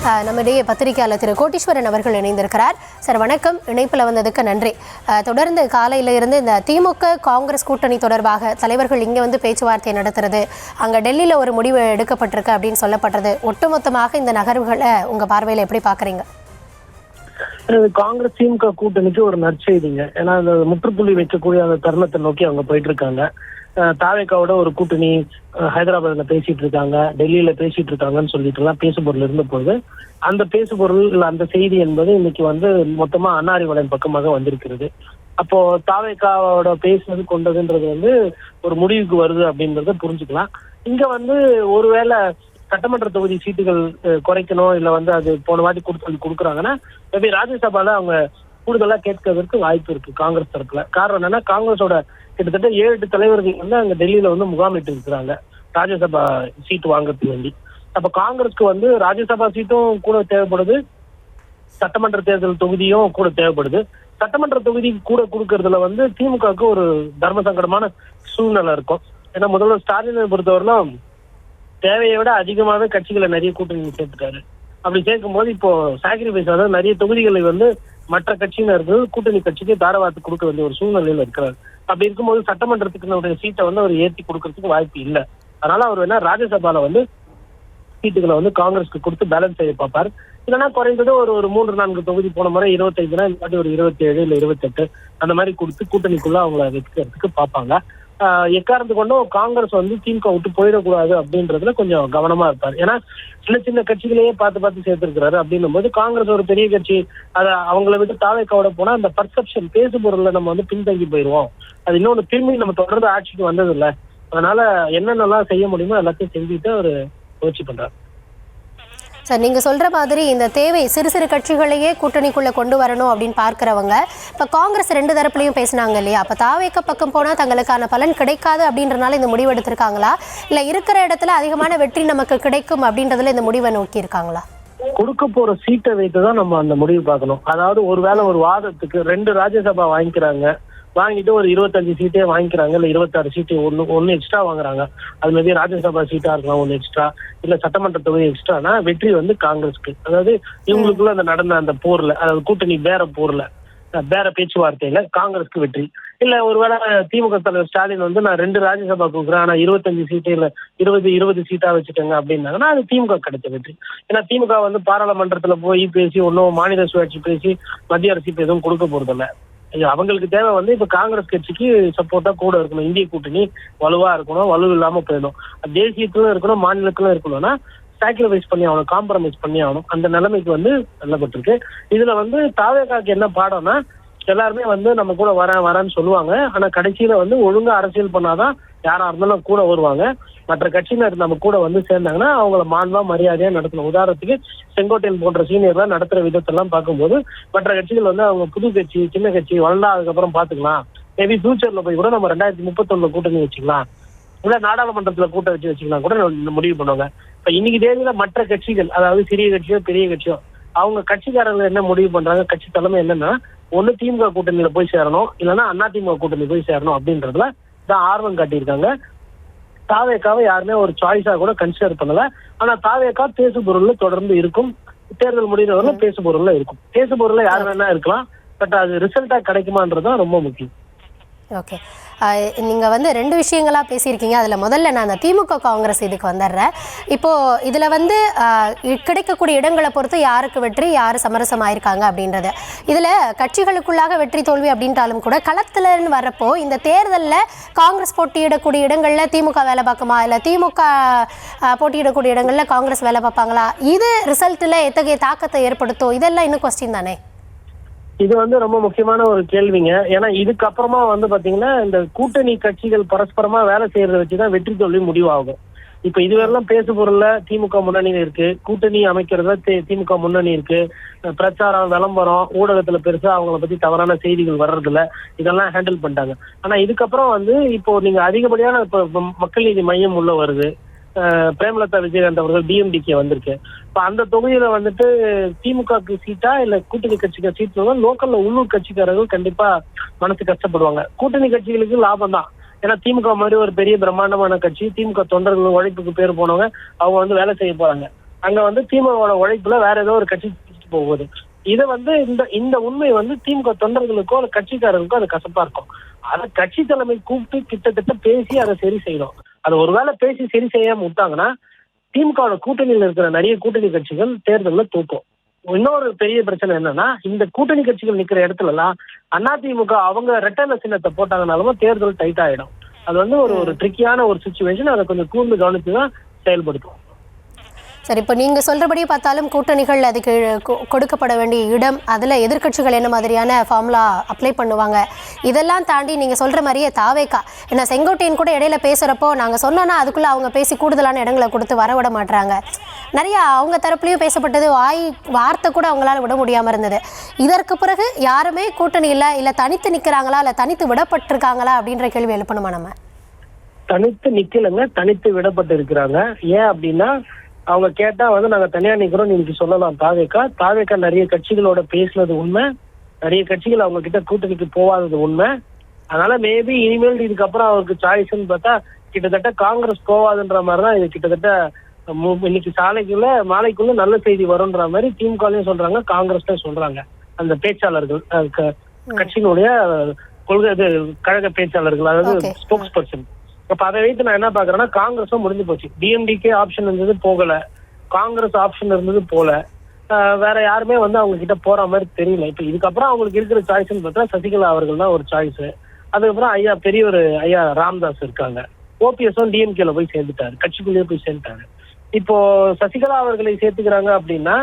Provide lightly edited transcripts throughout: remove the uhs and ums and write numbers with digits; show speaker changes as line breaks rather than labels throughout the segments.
நம்முடைய பத்திரிகையாளர் திரு கோட்டீஸ்வரன் அவர்கள் இணைந்திருக்கிறார். சார் வணக்கம், இணைப்பில் வந்ததுக்கு நன்றி. தொடர்ந்து காலையில் இருந்து இந்த திமுக காங்கிரஸ் கூட்டணி தொடர்பாக தலைவர்கள் இங்கே வந்து பேச்சுவார்த்தை நடத்துறது, அங்கே டெல்லியில் ஒரு முடிவு எடுக்கப்பட்டிருக்கு அப்படின்னு சொல்லப்படுறது, ஒட்டுமொத்தமாக இந்த நகர்வுகளை உங்கள் பார்வையில் எப்படி பார்க்குறீங்க?
காங்கிரஸ் திமுக கூட்டணிக்கு ஒரு நற்செய்திங்க. ஏன்னா அந்த முற்றுப்புள்ளி வைக்கக்கூடிய அந்த தருணத்தை நோக்கி அவங்க போயிட்டு இருக்காங்க. தாவேக்காவோட ஒரு கூட்டணி ஹைதராபாத்ல பேசிட்டு இருக்காங்க, டெல்லியில பேசிட்டு இருக்காங்கன்னு சொல்லிட்டு எல்லாம் பேசுபொருள் இருந்த போது அந்த பேசுபொருள் அந்த செய்தி என்பது இன்னைக்கு வந்து மொத்தமா அன்னாரிவளையம் பக்கமாக வந்திருக்கிறது. அப்போ தாவேக்காவோட பேசுனது கொண்டதுன்றது வந்து ஒரு முடிவுக்கு வருது அப்படின்றத புரிஞ்சுக்கலாம். இங்க வந்து ஒருவேளை சட்டமன்ற தொகுதி சீட்டுகள் குறைக்கணும், இல்ல வந்து அது போன வாட்டி கொடுக்குறாங்கன்னா மேபி ராஜ்யசபால அவங்க கூடுதலா கேட்கறதுக்கு வாய்ப்பு இருக்கு காங்கிரஸ் தரப்புல. காரணம் என்னன்னா, காங்கிரஸோட கிட்டத்தட்ட 7 தலைவர்கள் வந்து அங்க டெல்லியில வந்து முகாமிட்டு இருக்கிறாங்க ராஜ்யசபா சீட்டு வாங்கறதுக்கு வேண்டி. அப்ப காங்கிரஸ்க்கு வந்து ராஜ்யசபா சீட்டும் கூட தேவைப்படுது, சட்டமன்ற தேர்தல் தொகுதியும் கூட தேவைப்படுது. சட்டமன்ற தொகுதி கூட கொடுக்கறதுல வந்து திமுகவுக்கு ஒரு தர்ம சங்கடமான சூழ்நிலை இருக்கும். ஏன்னா முதல்வர் ஸ்டாலினை பொறுத்தவரையிலும் தேவையை விட அதிகமாகவே கட்சிகளை நிறைய கூட்டணி சேர்த்துட்டாரு. அப்படி சேர்க்கும் போது இப்போ சாக்ரிஃபைஸ், அதாவது நிறைய தொகுதிகளை வந்து மற்ற கட்சியினர்கள் கூட்டணி கட்சிக்கு தாரவாத்து கொடுக்க வேண்டிய ஒரு சூழ்நிலையில இருக்கிறார். அப்படி இருக்கும்போது சட்டமன்றத்துக்கு சீட்டை வந்து அவர் ஏற்றி கொடுக்கறதுக்கு வாய்ப்பு இல்லை. அதனால அவர் என்ன ராஜ்யசபால வந்து சீட்டுகளை வந்து காங்கிரஸ்க்கு கொடுத்து பேலன்ஸ் செய்ய பார்ப்பார். இல்லைன்னா குறைந்தது ஒரு 3-4 தொகுதி, போன முறை 25னா இல்லாட்டி ஒரு 27 இல்லை 28 அந்த மாதிரி கொடுத்து கூட்டணிக்குள்ள அவங்கள வைக்கிறதுக்கு பார்ப்பாங்க. எக்காரணத்து கொண்டும் காங்கிரஸ் வந்து திமுக விட்டு போயிடக்கூடாது அப்படின்றதுல கொஞ்சம் கவனமா இருப்பார். ஏன்னா சின்ன சின்ன கட்சிகளையே பார்த்து சேர்த்திருக்கிறாரு. அப்படின்னும் போது காங்கிரஸ் ஒரு பெரிய கட்சி, அதை அவங்கள விட்டு தாவேக்காவோட போனா அந்த பர்செப்ஷன் பேசுபொருள்ல நம்ம வந்து பின்தங்கி போயிடுவோம். அது இன்னொன்று திரும்பி நம்ம தொடர்ந்து ஆட்சிக்கு வந்தது இல்லை. அதனால என்னென்னலாம் செய்ய முடியுமோ எல்லாத்தையும் செஞ்சுட்டு அவர் முயற்சி பண்றாரு.
சார், நீங்கள் சொல்கிற மாதிரி இந்த தேவை சிறு சிறு கட்சிகளையே கூட்டணிக்குள்ளே கொண்டு வரணும் அப்படின்னு பார்க்குறவங்க இப்போ காங்கிரஸ் 2 தரப்புலையும் பேசினாங்க இல்லையா? அப்போ தாவேக்க பக்கம் போனால் தங்களுக்கான பலன் கிடைக்காது அப்படின்றனால இந்த முடிவு எடுத்திருக்காங்களா, இல்லை இருக்கிற இடத்துல அதிகமான வெற்றி நமக்கு கிடைக்கும் அப்படின்றதுல இந்த முடிவை நோக்கி இருக்காங்களா?
கொடுக்க போற சீட்டை வைத்துதான் நம்ம அந்த முடிவு பார்க்கணும். அதாவது ஒருவேளை ஒரு வாதத்துக்கு 2 ராஜ்யசபா வாங்கிட்டு ஒரு 25 சீட்டே வாங்கிக்கிறாங்க, இல்ல 26 சீட்டு ஒன்னு எக்ஸ்ட்ரா வாங்குறாங்க. அது மாதிரி ராஜ்யசபா சீட்டா இருக்கலாம், 1 எக்ஸ்ட்ரா, இல்ல சட்டமன்ற தொகுதி எக்ஸ்ட்ரானா வெற்றி வந்து காங்கிரஸ்க்கு. அதாவது இவங்களுக்குள்ள அந்த நடந்த அந்த போர்ல, அதாவது கூட்டணி பேர பேச்சுவார்த்தையில காங்கிரஸ்க்கு வெற்றி. இல்ல ஒருவேளை திமுக தலைவர் ஸ்டாலின் வந்து நான் 2 ராஜ்யசபா கொடுக்குறேன், ஆனா 25 சீட்டு இல்ல 20 சீட்டா வச்சுட்டேங்க அப்படின்னாங்கன்னா அது திமுக கிடைச்ச வெற்றி. ஏன்னா திமுக வந்து பாராளுமன்றத்துல போய் பேசி ஒன்னும் மாநில சுயாட்சி பேசி மத்திய அரசு எதுவும் கொடுக்க போறதில்ல. அவங்களுக்கு தேவை வந்து இப்ப காங்கிரஸ் கட்சிக்கு சப்போர்ட்டா கூட இருக்கணும், இந்திய கூட்டணி வலுவா இருக்கணும், வலு இல்லாம போயிடும், தேசியத்திலும் இருக்கணும் மாநிலத்திலும் இருக்கணும்னா சாக்ரிஃபைஸ் பண்ணி ஆகணும், காம்ப்ரமைஸ் பண்ணி ஆகணும். அந்த நிலைமைக்கு வந்து தள்ளப்பட்டிருக்கு. இதுல வந்து தாவேக்காக்கு என்ன பாடம்னா, எல்லாருமே வந்து நம்ம கூட வரேன்னு சொல்லுவாங்க, ஆனா கடைசியில வந்து ஒழுங்கா அரசியல் பண்ணாதான் யாரா இருந்தாலும் கூட வருவாங்க. மற்ற கட்சியினர் நம்ம கூட வந்து சேர்ந்தாங்கன்னா அவங்கள மாண்பா மரியாதையா நடத்தணும். உதாரணத்துக்கு செங்கோட்டையன் போன்ற சீனியர்லாம் நடத்துற விதத்தெல்லாம் பார்க்கும்போது மற்ற கட்சிகள் வந்து அவங்க புது கட்சி சின்ன கட்சி வளர்ந்தா அதுக்கப்புறம் பாத்துக்கலாம், மேபி ஃபியூச்சர்ல போய் கூட நம்ம 2031 கூட்டணி வச்சுக்கலாம், இல்ல நாடாளுமன்றத்துல கூட்ட வச்சுக்கலாம் கூட முடிவு பண்ணுவாங்க. இப்ப இன்னைக்கு தேதியில மற்ற கட்சிகள், அதாவது சிறிய கட்சியோ பெரிய கட்சியோ, அவங்க கட்சிக்காரர்கள் என்ன முடிவு பண்றாங்க, கட்சி தலைமை என்னன்னா ஒண்ணு திமுக கூட்டணியில போய் சேரணும், இல்லைன்னா அதிமுக கூட்டணி போய் சேரணும் அப்படின்றதுல தான் ஆர்வம் காட்டியிருக்காங்க. தாவேக்காவை யாருமே ஒரு சாய்ஸா கூட கன்சிடர் பண்ணல. ஆனா தாவேக்கா பேசுபொருள்ல தொடர்ந்து இருக்கும், தேர்தல் முடிகிறவர்கள் பேசுபொருள்ல இருக்கும். பேசுபொருள்ல யார் வேணா இருக்கலாம், பட் அது ரிசல்ட்டா கிடைக்குமான்றதுதான் ரொம்ப முக்கியம்.
ஓகே, நீங்கள் வந்து 2 விஷயங்களாக பேசியிருக்கீங்க. அதில் முதல்ல நான் அந்த திமுக காங்கிரஸ் இதுக்கு வந்துடுறேன். இப்போது இதில் வந்து கிடைக்கக்கூடிய இடங்களை பொறுத்து யாருக்கு வெற்றி, யார் சமரசமாயிருக்காங்க அப்படின்றது. இதில் கட்சிகளுக்குள்ளாக வெற்றி தோல்வி அப்படின்றாலும் கூட களத்தில்னு வரப்போ இந்த தேர்தலில் காங்கிரஸ் போட்டியிடக்கூடிய இடங்களில் திமுக வேலை பார்க்குமா, இல்லை திமுக போட்டியிடக்கூடிய இடங்களில் காங்கிரஸ் வேலை பார்ப்பாங்களா, இது ரிசல்ட்டில் எத்தகைய தாக்கத்தை ஏற்படுத்தும், இதெல்லாம் இன்னும் கொஸ்டின் தானே?
இது வந்து ரொம்ப முக்கியமான ஒரு கேள்விங்க. ஏன்னா இதுக்கப்புறமா வந்து பாத்தீங்கன்னா இந்த கூட்டணி கட்சிகள் பரஸ்பரமா வேலை செய்யறத வச்சுதான் வெற்றி தோல்வி முடிவாகும். இப்ப இதுவரைலாம் பேசுபொருள்ல திமுக முன்னணி இருக்கு, கூட்டணி அமைக்கிறதுல திமுக முன்னணி இருக்கு, பிரச்சாரம் விளம்பரம் ஊடகத்துல பெருசா அவங்கள பத்தி தவறான செய்திகள் வர்றதுல இதெல்லாம் ஹேண்டில் பண்ணிட்டாங்க. ஆனா இதுக்கப்புறம் வந்து இப்போ நீங்க அதிகப்படியான இப்ப மக்கள் நீதி மையம் உள்ள வருது, பிரேமலதா விஜயகாந்த் அவர்கள் டிஎம்டிகே வந்திருக்கு. இப்ப அந்த தொகுதியில வந்துட்டு திமுகக்கு சீட்டா இல்ல கூட்டணி கட்சிக்கு சீட்டு, லோக்கல்ல உள்ளூர் கட்சிக்காரர்கள் கண்டிப்பா மனசு கஷ்டப்படுவாங்க. கூட்டணி கட்சிகளுக்கு லாபம் தான், ஏன்னா திமுக மாதிரி ஒரு பெரிய பிரம்மாண்டமான கட்சி, திமுக தொண்டர்கள் உழைப்புக்கு பேர் போனவங்க அவங்க வந்து வேலை செய்ய போறாங்க. அங்க வந்து திமுகவோட உழைப்புல வேற ஏதோ ஒரு கட்சி போகுது. இதை வந்து இந்த உண்மை வந்து திமுக தொண்டர்களுக்கோ அந்த கட்சிக்காரர்களுக்கோ அது கசப்பா இருக்கும். அதை கட்சி தலைமை கூப்பிட்டு கிட்டத்தட்ட பேசி அதை சரி செய்யணும். அதை ஒருவேளை பேசி சரி செய்யாம விட்டாங்கன்னா திமுகவோட கூட்டணியில் இருக்கிற நிறைய கூட்டணி கட்சிகள் தேர்தலில் தூக்கும். இன்னொரு பெரிய பிரச்சனை என்னன்னா, இந்த கூட்டணி கட்சிகள் நிக்கிற இடத்துல எல்லாம் அதிமுக அவங்க ரெட்டை சின்னத்தை போட்டாங்கனாலும் தேர்தல் டைட் ஆயிடும். அது வந்து ஒரு ட்ரிக்கியான ஒரு சுச்சுவேஷன். அதை கொஞ்சம் கூர்ந்து கவனிச்சுதான் செயல்படுத்தும்.
சரி, இப்போ நீங்கள் சொல்கிறபடி பார்த்தாலும் கூட்டணிகள் அதுக்கு கொடுக்கப்பட வேண்டிய இடம், அதில் எதிர்க்கட்சிகள் என்ன மாதிரியான ஃபார்முலா அப்ளை பண்ணுவாங்க, இதெல்லாம் தாண்டி நீங்கள் சொல்கிற மாதிரியே தாவேக்கா, ஏன்னா செங்கோட்டையன் கூட இடையில பேசுகிறப்போ நாங்கள் சொன்னோன்னா அதுக்குள்ளே அவங்க பேசி கூடுதலான இடங்களை கொடுத்து வரவிட மாட்டுறாங்க. நிறையா அவங்க தரப்புலையும் பேசப்பட்டது, வார்த்தை கூட அவங்களால விட முடியாமல் இருந்தது. இதற்கு பிறகு யாருமே கூட்டணி இல்லை தனித்து நிற்கிறாங்களா, இல்லை தனித்து விடப்பட்டிருக்காங்களா அப்படின்ற கேள்வி எழுப்பணுமா? நம்ம
தனித்து நிக்கலைங்க, தனித்து விடப்பட்டு இருக்கிறாங்க. ஏன் அப்படின்னா அவங்க கேட்டா வந்து நாங்க தனியா நிக்கிறோம் இன்னைக்கு சொல்லலாம். தாவேக்கா நிறைய கட்சிகளோட பேசினது உண்மை, நிறைய கட்சிகள் அவங்க கிட்ட கூட்டணிக்கு போகாதது உண்மை. அதனால மேபி இனிமேல் இதுக்கப்புறம் அவருக்கு சாய்ஸ்ன்னு பார்த்தா கிட்டத்தட்ட காங்கிரஸ் போவாதுன்ற மாதிரிதான் இது. கிட்டத்தட்ட இன்னைக்கு மாலைக்குள்ள நல்ல செய்தி வரும்ன்ற மாதிரி திமுகலையும் சொல்றாங்க, காங்கிரஸ்லயும் சொல்றாங்க. அந்த பேச்சாளர்கள் கட்சியினுடைய கழக பேச்சாளர்கள், அதாவது ஸ்போக்ஸ் பர்சன். அப்ப அதை வைத்து நான் என்ன பாக்குறேன்னா, காங்கிரஸும் முடிஞ்சு போச்சு. டிஎம்டிகே ஆப்ஷன் இருந்தது போகல, காங்கிரஸ் ஆப்ஷன் இருந்தது போல, வேற யாருமே வந்து அவங்க கிட்ட போற மாதிரி தெரியல. இப்ப இதுக்கப்புறம் அவங்களுக்கு இருக்கிற சாய்ஸ்ன்னு பார்த்தா சசிகலா அவர்கள் தான் ஒரு சாய்ஸ். அதுக்கப்புறம் பெரியவர் ஐயா ராமதாஸ் இருக்காங்க. ஓபிஎஸும் டிஎம்கேல போய் சேர்ந்துட்டாரு, கட்சிக்குள்ளேயே போய் சேர்ந்துட்டாரு. இப்போ சசிகலா அவர்களை சேர்த்துக்கிறாங்க அப்படின்னா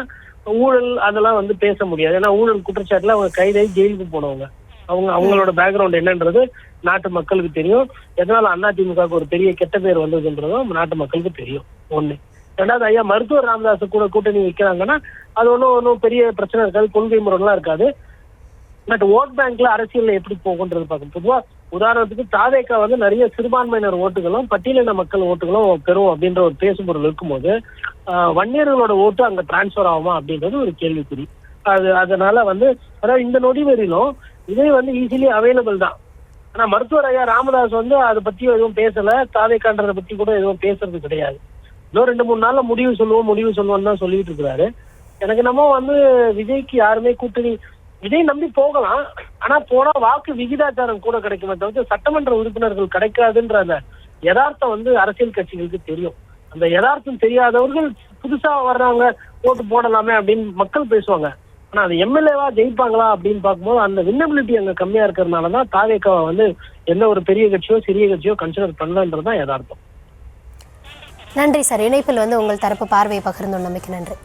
ஊழல் அதெல்லாம் வந்து பேச முடியாது. ஏன்னா ஊழல் குற்றச்சாட்டுல அவங்க கைதாகி ஜெயிலுக்கு போனவங்க. அவங்களோட பேக்ரவுண்ட் என்னன்றது நாட்டு மக்களுக்கு தெரியும். எதனால அதிமுகவுக்கு ஒரு பெரிய கெட்ட பேர் வந்ததுன்றதும் நாட்டு மக்களுக்கு தெரியும். ஒண்ணு. ரெண்டாவது, ஐயா மருத்துவர் ராமதாஸ் கூட கூட்டணி வைக்கிறாங்கன்னா அது ஒன்றும் பெரிய பிரச்சனை இருக்காது, கொள்கை முறைலாம் இருக்காது. பட் ஓட் பேங்க்ல அரசியல்ல எப்படி போகுன்றது பார்க்கணும். பொதுவா உதாரணத்துக்கு தாவேக்கா வந்து நிறைய சிறுபான்மையினர் ஓட்டுகளும் பட்டியலின மக்கள் ஓட்டுகளும் பெறும் அப்படின்ற ஒரு பேசுபொருள் இருக்கும்போது வன்னியர்களோட ஓட்டு அங்க டிரான்ஸ்பர் ஆகுமா அப்படின்றது ஒரு கேள்விக்குறி. அதனால வந்து அதாவது இந்த நொடி வரையிலும் இதே வந்து ஈஸிலி அவைலபிள் தான். ஆனா மருத்துவர் ஐயா ராமதாஸ் வந்து அதை பத்தியும் எதுவும் பேசல, தாவேக்கான்றதை பத்தி கூட எதுவும் பேசுறது கிடையாது. இன்னும் 2-3 நாள்ல முடிவு சொல்லுவோம் தான் சொல்லிட்டு இருக்கிறாரு. எனக்கு நம்ம வந்து விஜய்க்கு யாருமே கூட்டணி விஜய் நம்பி போகலாம், ஆனா போனா வாக்கு விகிதாச்சாரம் கூட கிடைக்குமே தவிர்த்து சட்டமன்ற உறுப்பினர்கள் கிடைக்காதுன்ற அந்த யதார்த்தம் வந்து அரசியல் கட்சிகளுக்கு தெரியும். அந்த யதார்த்தம் தெரியாதவர்கள் புதுசா வர்றவங்க ஓட்டு போடலாமே அப்படின்னு மக்கள் பேசுவாங்க. ஆனா அது எம்எல்ஏவா ஜெயிப்பாங்களா அப்படின்னு பார்க்கும்போது அந்த வின்னபிலிட்டி அங்க கம்மியா இருக்கிறதுனாலதான் தாவேக்காவை வந்து எந்த ஒரு பெரிய கட்சியோ சிறிய கட்சியோ கன்சிடர் பண்ணலன்றதுதான் யதார்த்தம்.
நன்றி சார், இணைப்பில் வந்து உங்கள் தரப்பு பார்வையை பகிர்ந்தோம். நம்பிக்கை. நன்றி.